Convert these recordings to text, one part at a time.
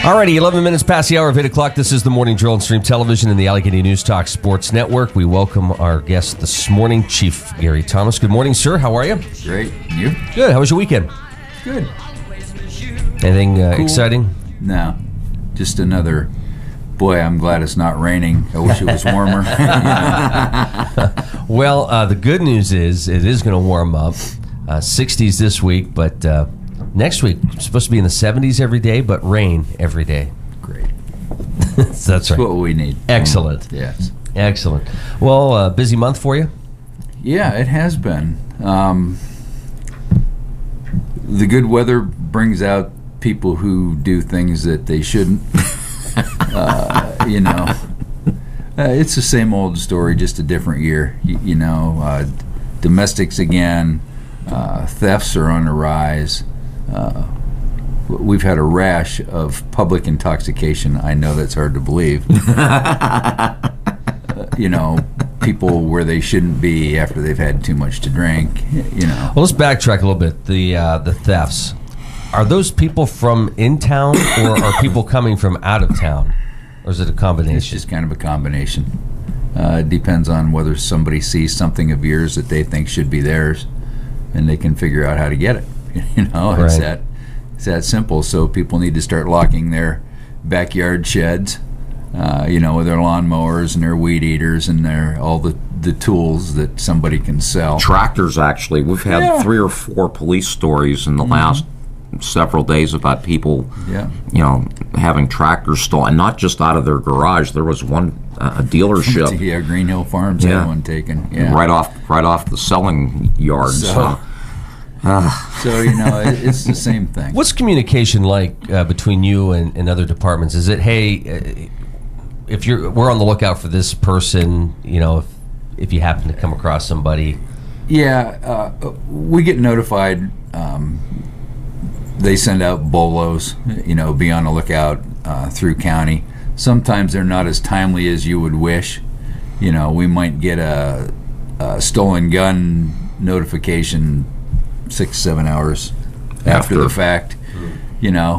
Alrighty, 11 minutes past the hour of 8 o'clock. This is the Morning Drill on Stream Television and the Allegheny News Talk Sports Network. We welcome our guest this morning, Chief Gary Thomas. Good morning, sir. How are you? Great. And you? Good. How was your weekend? Good. Anything cool. Exciting? No. Just another, boy, I'm glad it's not raining. I wish it was warmer. Well, the good news is it is going to warm up. 60s this week, but next week it's supposed to be in the 70s every day, but rain every day. Great. That's right. What we need. Excellent. Yes. Excellent. Well, busy month for you? Yeah, it has been. The good weather brings out people who do things that they shouldn't. It's the same old story, just a different year. Domestics again. Thefts are on the rise. We've had a rash of public intoxication. I know that's hard to believe. People where they shouldn't be after they've had too much to drink. Well, let's backtrack a little bit. The thefts. Are those people from in town, or are people coming from out of town, or is it a combination? It's just kind of a combination. It depends on whether somebody sees something of yours that they think should be theirs, and they can figure out how to get it. Right. It's that simple. So people need to start locking their backyard sheds, with their lawnmowers and their weed eaters and all the tools that somebody can sell. Tractors, actually. We've had 3 or 4 police stories in the last several days about people, having tractors stolen, and not just out of their garage. There was one a dealership. Yeah, Green Hill Farms had one taken. Yeah. Right off the selling yard. So it's the same thing. What's communication like between you and other departments? Is it, hey, if we're on the lookout for this person, if you happen to come across somebody? Yeah, we get notified. They send out bolos, be on the lookout through county. Sometimes they're not as timely as you would wish. We might get a stolen gun notification 6-7 hours after the fact,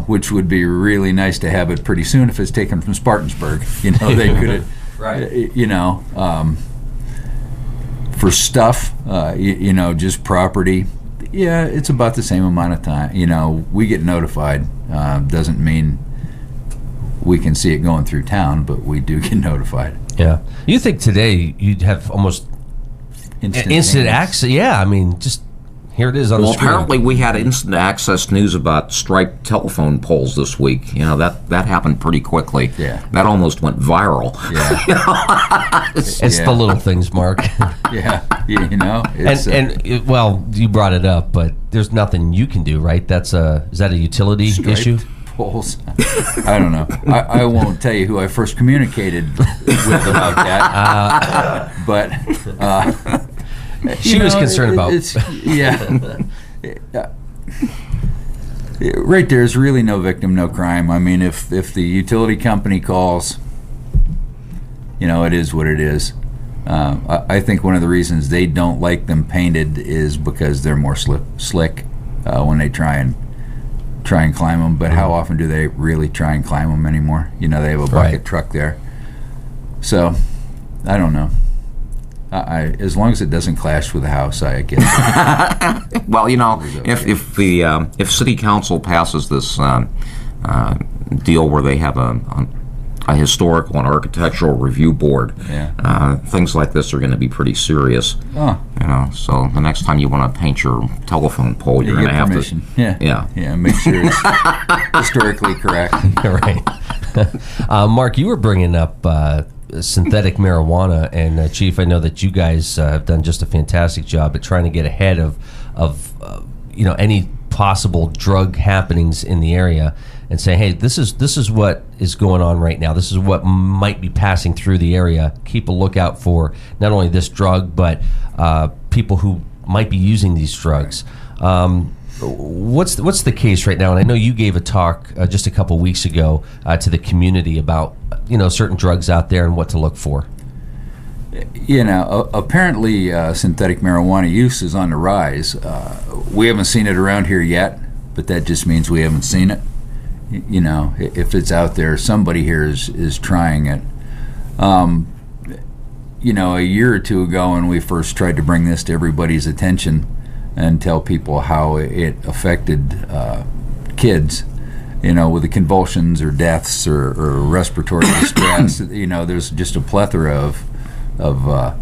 which would be really nice to have it pretty soon if it's taken from Spartansburg. They could have, right. For stuff, just property. Yeah, it's about the same amount of time. We get notified. Doesn't mean we can see it going through town, but we do get notified. Yeah. You think today you'd have almost instant access? Yeah, I mean, just here it is on the screen. Well, apparently we had instant access news about striped telephone poles this week. That happened pretty quickly. Yeah. That almost went viral. Yeah. It's the little things, Mark. Yeah. It's, well, you brought it up, but there's nothing you can do, right? Is that a utility issue? Poles. I don't know. I won't tell you who I first communicated with about that. But she was concerned about. Right there's really no victim, no crime. I mean, if the utility company calls, it is what it is. I think one of the reasons they don't like them painted is because they're more slick when they try and climb them. But how often do they really try and climb them anymore? They have a bucket truck there. So, I don't know. As long as it doesn't clash with the house, I guess. Well, if City Council passes this deal where they have a historical and architectural review board, things like this are going to be pretty serious. Oh. So the next time you want to paint your telephone pole, you're going to have permission. to. Yeah. Make sure it's historically correct. Right. Mark, you were bringing up synthetic marijuana, and Chief, I know that you guys have done just a fantastic job at trying to get ahead of any possible drug happenings in the area, and say, hey, this is what is going on right now. This is what might be passing through the area. Keep a lookout for not only this drug, but people who might be using these drugs. What's the case right now? And I know you gave a talk just a couple weeks ago to the community about certain drugs out there and what to look for. Apparently synthetic marijuana use is on the rise. We haven't seen it around here yet, but that just means we haven't seen it. You know, if it's out there, somebody here is trying it. You know, a year or two ago when we first tried to bring this to everybody's attention and tell people how it affected kids, you know, with the convulsions or deaths or respiratory distress, you know, there's just a plethora of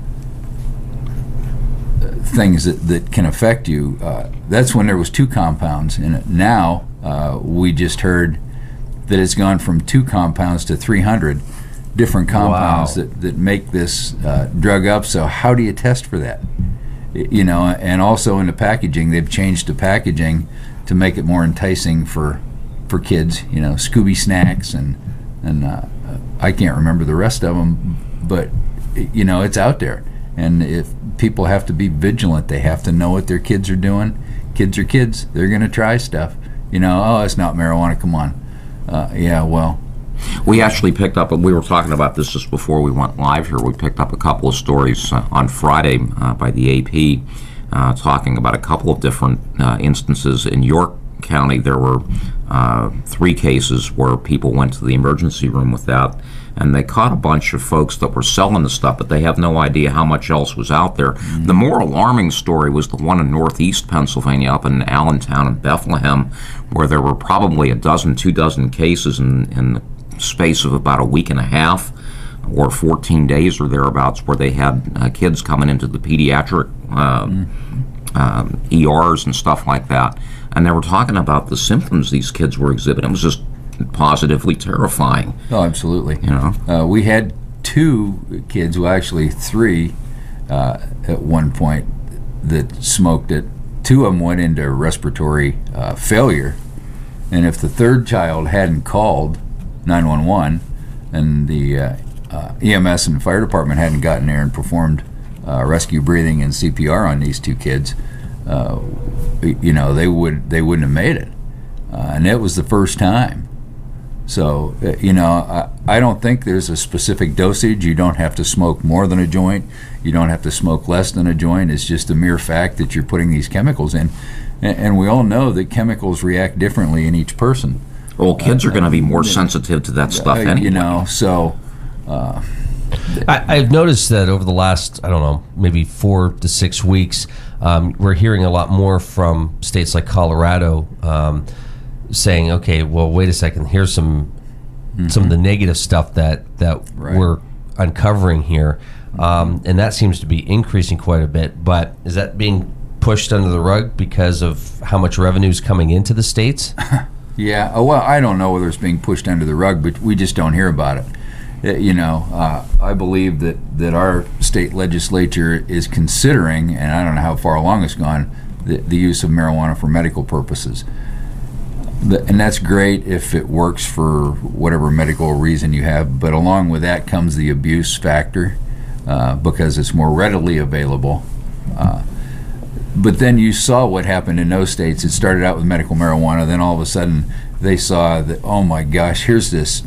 things that can affect you. That's when there was 2 compounds in it. Now we just heard that it's gone from 2 compounds to 300 different compounds that make this drug up. So how do you test for that? You know, and also in the packaging, they've changed the packaging to make it more enticing for kids. You know, Scooby snacks and I can't remember the rest of them, but you know, it's out there. And if people have to be vigilant, they have to know what their kids are doing. Kids are kids; they're going to try stuff. You know, oh, it's not marijuana. Come on, yeah, well. We actually picked up, we were talking about this just before we went live here, we picked up a couple of stories on Friday by the AP talking about a couple of different instances. In York County, there were 3 cases where people went to the emergency room with that, and they caught a bunch of folks that were selling the stuff, but they have no idea how much else was out there. Mm-hmm. The more alarming story was the one in northeast Pennsylvania, up in Allentown and Bethlehem, where there were probably 2 dozen cases in the space of about a week and a half or 14 days or thereabouts, where they had kids coming into the pediatric ERs and stuff like that, and they were talking about the symptoms these kids were exhibiting. It was just positively terrifying. Oh, absolutely. You know, we had 2 kids, well, actually 3 at one point, that smoked it. 2 of them went into respiratory failure, and if the 3rd child hadn't called 911 and the EMS and fire department hadn't gotten there and performed rescue breathing and CPR on these 2 kids, you know, they wouldn't have made it, and it was the first time. So you know, I don't think there's a specific dosage. You don't have to smoke more than a joint. You don't have to smoke less than a joint. It's just a mere fact that you're putting these chemicals in, and we all know that chemicals react differently in each person. Well, kids are going to be more sensitive to that stuff anyway. You know, so. I've noticed that over the last, I don't know, maybe 4 to 6 weeks, we're hearing a lot more from states like Colorado saying, okay, well, wait a second, here's some of the negative stuff that we're uncovering here. And that seems to be increasing quite a bit. But is that being pushed under the rug because of how much revenue is coming into the states? Yeah, well, I don't know whether it's being pushed under the rug, but we just don't hear about it. You know, I believe that our state legislature is considering, and I don't know how far along it's gone, the use of marijuana for medical purposes. And that's great if it works for whatever medical reason you have, but along with that comes the abuse factor, because it's more readily available. But then you saw what happened in those states. It started out with medical marijuana, then all of a sudden they saw that, oh my gosh, here's this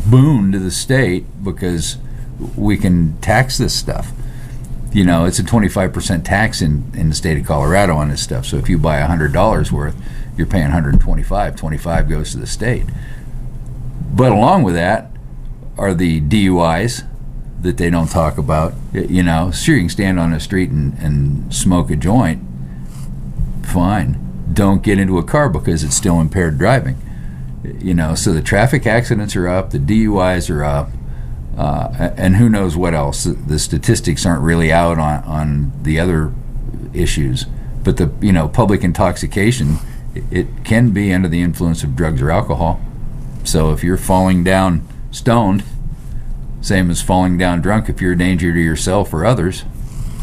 boon to the state because we can tax this stuff. You know, it's a 25% tax in the state of Colorado on this stuff. So if you buy $100 worth, you're paying $125. 25 goes to the state. But along with that are the DUIs that they don't talk about. You know, sure, you can stand on the street and smoke a joint, fine. Don't get into a car because it's still impaired driving. You know, so the traffic accidents are up, the DUIs are up, and who knows what else. The statistics aren't really out on the other issues, but the, you know, public intoxication, it can be under the influence of drugs or alcohol. So if you're falling down stoned, same as falling down drunk, if you're a danger to yourself or others.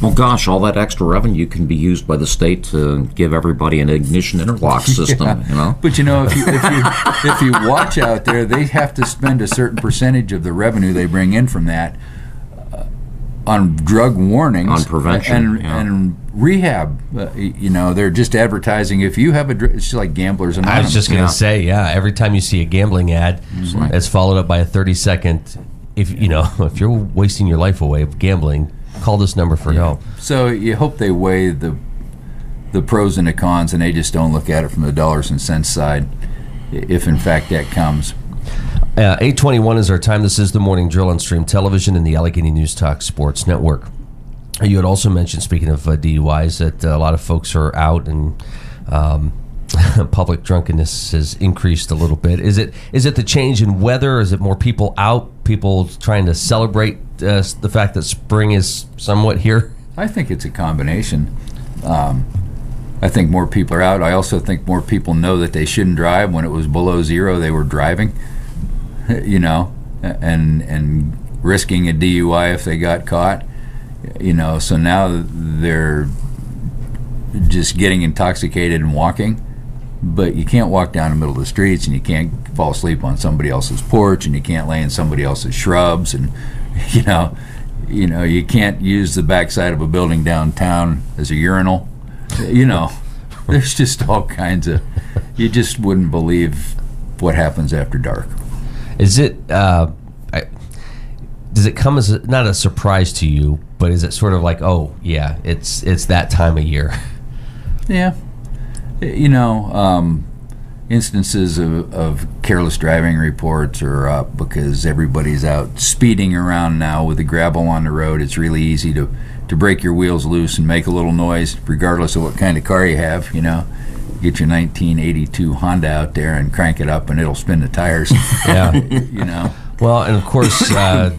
Well, gosh, all that extra revenue can be used by the state to give everybody an ignition interlock system. Yeah. You know. But you know, if you watch out there, they have to spend a certain percentage of the revenue they bring in from that on drug warnings, on prevention, and rehab. You know, they're just advertising. If you have it's just like Gamblers Anonymous. I was just going to say, yeah. Every time you see a gambling ad, it's followed up by a 30-second. If you're wasting your life away gambling, call this number for help. So you hope they weigh the pros and the cons, and they just don't look at it from the dollars and cents side. if in fact that comes. 8:21 is our time. This is the Morning Drill on Stream Television and the Allegheny News Talk Sports Network. You had also mentioned, speaking of DUIs, that a lot of folks are out and public drunkenness has increased a little bit. Is it the change in weather? Is it more people out, people trying to celebrate the fact that spring is somewhat here? I think it's a combination. I think more people are out. I also think more people know that they shouldn't drive. When it was below zero, they were driving, and risking a DUI if they got caught. So now they're just getting intoxicated and walking, but you can't walk down the middle of the streets, and you can't fall asleep on somebody else's porch, and you can't lay in somebody else's shrubs, and you can't use the backside of a building downtown as a urinal. There's just all kinds of, you just wouldn't believe what happens after dark. Is it does it come as not a surprise to you, but is it sort of like, oh yeah, it's that time of year? Yeah. Instances of careless driving reports are up because everybody's out speeding around now with the gravel on the road. It's really easy to break your wheels loose and make a little noise, regardless of what kind of car you have. Get your 1982 Honda out there and crank it up, and it'll spin the tires. Yeah. Well, and of course, not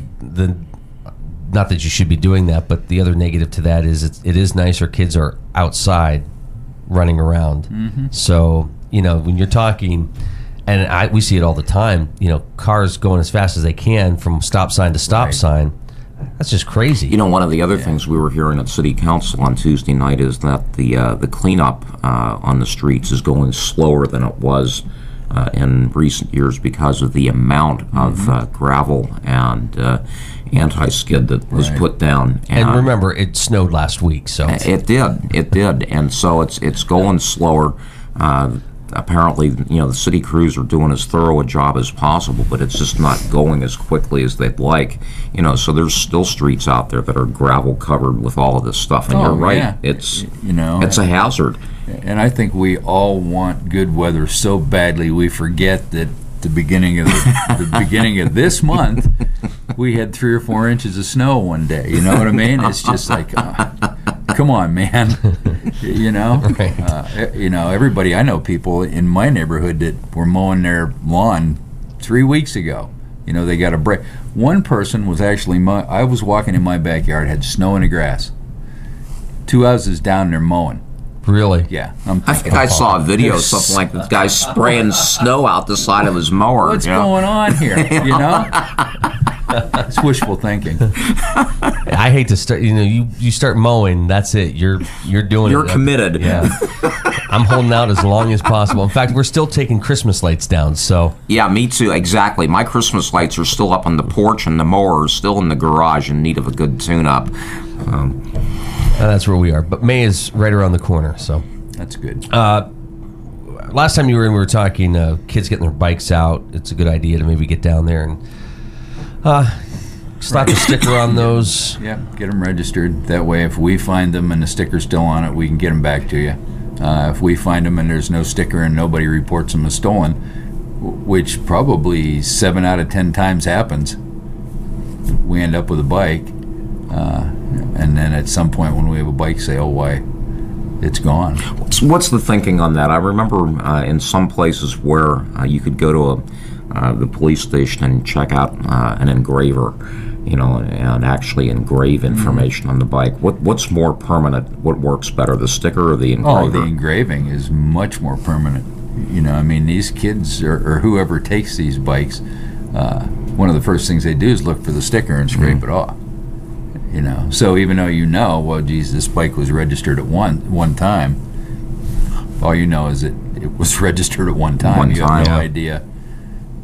that you should be doing that, but the other negative to that is it is nicer. Kids are outside running around. Mm-hmm. So, when you're talking, and we see it all the time, cars going as fast as they can from stop sign to stop sign. That's just crazy. One of the other things we were hearing at City Council on Tuesday night is that the cleanup on the streets is going slower than it was in recent years because of the amount of gravel and anti-skid that was put down. And remember, it snowed last week, so it did, and so it's going slower. Apparently, the city crews are doing as thorough a job as possible, but it's just not going as quickly as they'd like. So there's still streets out there that are gravel covered with all of this stuff. And you're right, yeah. It's a hazard. And I think we all want good weather so badly we forget that the beginning of the beginning of this month we had 3 or 4 inches of snow one day. You know what I mean? It's just like, come on, man. Right. Everybody, I know people in my neighborhood that were mowing their lawn 3 weeks ago. They got a break. One person was actually I was walking in my backyard, had snow in the grass. 2 houses down there mowing. Really? Yeah. I think I saw a video of something like the guy spraying snow out the side of his mower. What's going on here? It's wishful thinking. I hate to start. You start mowing. That's it. You're doing. You're committed. Yeah. I'm holding out as long as possible. In fact, we're still taking Christmas lights down. So. Yeah, me too. Exactly. My Christmas lights are still up on the porch, and the mower is still in the garage in need of a good tune-up. That's where we are. But May is right around the corner, so that's good. Last time you were in, we were talking kids getting their bikes out. It's a good idea to maybe get down there and slap a sticker on those. Yeah, get them registered. That way, if we find them and the sticker's still on it, we can get them back to you. If we find them and there's no sticker and nobody reports them as stolen, which probably 7 out of 10 times happens, we end up with a bike. And then at some point when we have a bike say, oh, why, it's gone. What's the thinking on that? I remember in some places where you could go to the police station and check out an engraver, and actually engrave information on the bike. What's more permanent? What works better, the sticker or the engraver? Oh, the engraving is much more permanent. These kids or whoever takes these bikes, one of the first things they do is look for the sticker and scrape it off. So even though well, geez, this bike was registered at one time, all you know is that it was registered at one time. You have no idea,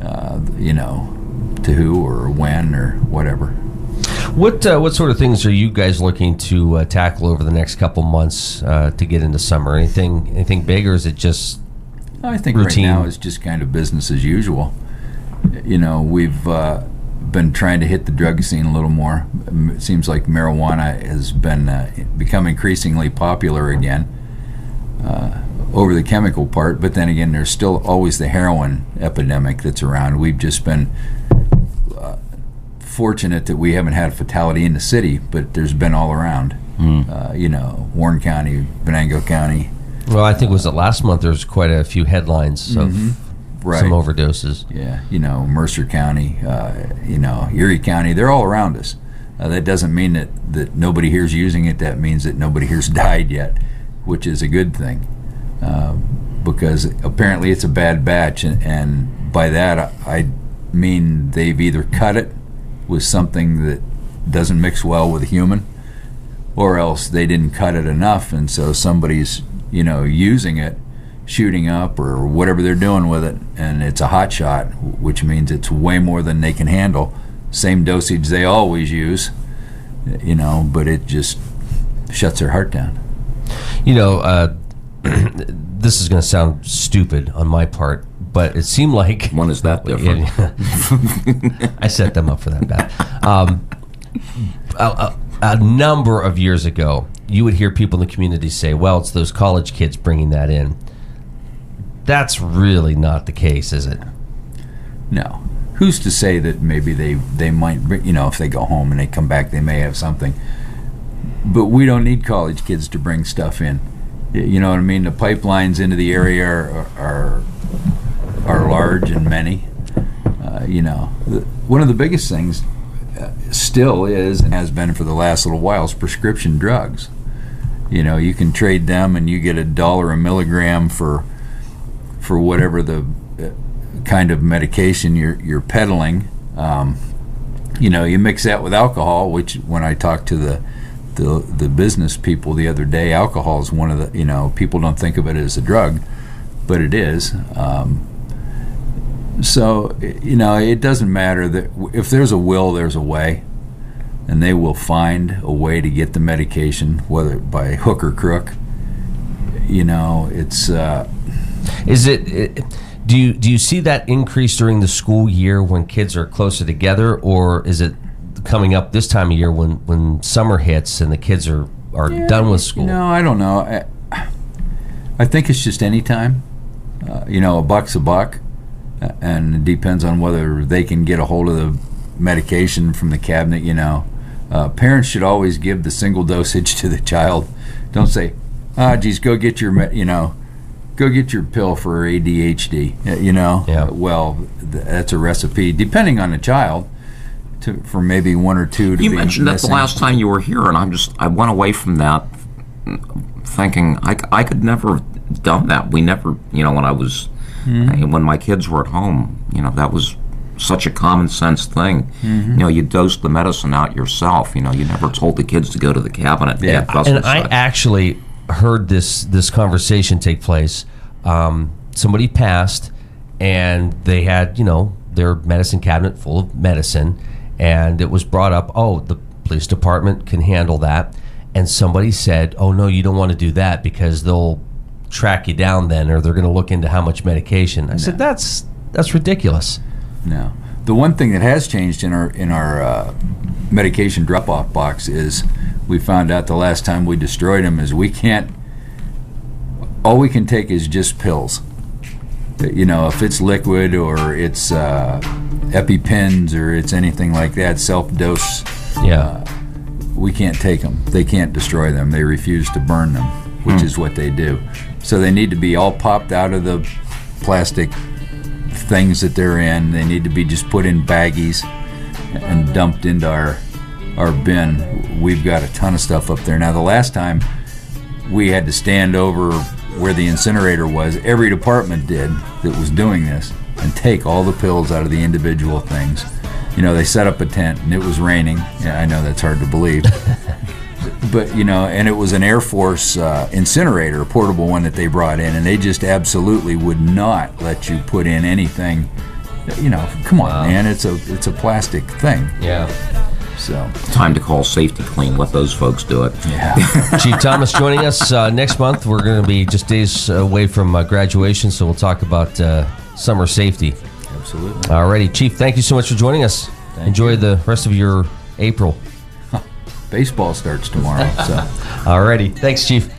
to who or when or whatever. What sort of things are you guys looking to tackle over the next couple months to get into summer? Anything big, or is it just I think routine? Right now it's just kind of business as usual. We've been trying to hit the drug scene a little more. It seems like marijuana has been become increasingly popular again. over the chemical part, but then again, there's still always the heroin epidemic that's around. We've just been fortunate that we haven't had a fatality in the city, but there's been all around. Warren County, Venango County. Well, I think was it last month? There was quite a few headlines of some overdoses. Yeah, Mercer County, Erie County. They're all around us. That doesn't mean that nobody here's using it. That means that nobody here's died yet, which is a good thing, because apparently it's a bad batch, and by that I mean they've either cut it with something that doesn't mix well with a human, or else they didn't cut it enough, and so somebody's using it, shooting up or whatever they're doing with it, and it's a hot shot, which means it's way more than they can handle. Same dosage they always use, but it just shuts their heart down. This is going to sound stupid on my part, but it seemed like... When is that different? I set them up for that bad. A number of years ago, you would hear people in the community say, well, it's those college kids bringing that in. That's really not the case, is it? No. Who's to say that maybe they might, if they go home and they come back, they may have something. But we don't need college kids to bring stuff in. You know what I mean? The pipelines into the area are large and many. One of the biggest things still is, and has been for the last little while, is prescription drugs. You can trade them and you get $1 a milligram for whatever the kind of medication you're peddling. You mix that with alcohol, which when I talked to the business people the other day, alcohol is one of the, people don't think of it as a drug, but it is. So it doesn't matter that if there's a will, there's a way, and they will find a way to get the medication, whether by hook or crook. It's is it do you see that increase during the school year when kids are closer together, or is it coming up this time of year when summer hits and the kids are done with school? I don't know. I think it's just any time. A buck's a buck, and it depends on whether they can get a hold of the medication from the cabinet. Parents should always give the single dosage to the child. Don't say, geez, go get your go get your pill for ADHD. Yeah. Well, that's a recipe, depending on the child, for maybe one or two to you be mentioned missing. that the last time you were here, and I went away from that thinking I could never have done that. We never, when I was when my kids were at home, that was such a common sense thing. You dosed the medicine out yourself. You never told the kids to go to the cabinet. Yeah. And I actually heard this conversation take place. Somebody passed, and they had their medicine cabinet full of medicine, and it was brought up, the police department can handle that, and somebody said, oh no, you don't want to do that because they'll track you down then, or they're going to look into how much medication. I said that's ridiculous. No. The one thing that has changed in our medication drop-off box is we found out the last time we destroyed them is all we can take is just pills. If it's liquid or it's EpiPens or it's anything like that, self-dose, we can't take them. They can't destroy them. They refuse to burn them, which is what they do. So they need to be all popped out of the plastic things that they're in. They need to be just put in baggies and dumped into our bin. We've got a ton of stuff up there. Now, the last time we had to stand over where the incinerator was, every department did that was doing this, and take all the pills out of the individual things. They set up a tent, and it was raining. Yeah, I know that's hard to believe. But, and it was an Air Force incinerator, a portable one that they brought in, and they just absolutely would not let you put in anything. Come on, man, it's a plastic thing. Yeah. So time to call Safety Clean. Let those folks do it. Yeah. Chief Thomas joining us next month. We're going to be just days away from graduation, so we'll talk about summer safety. Absolutely. All righty, Chief, thank you so much for joining us. Enjoy the rest of your April. Baseball starts tomorrow. So. All righty. Thanks, Chief.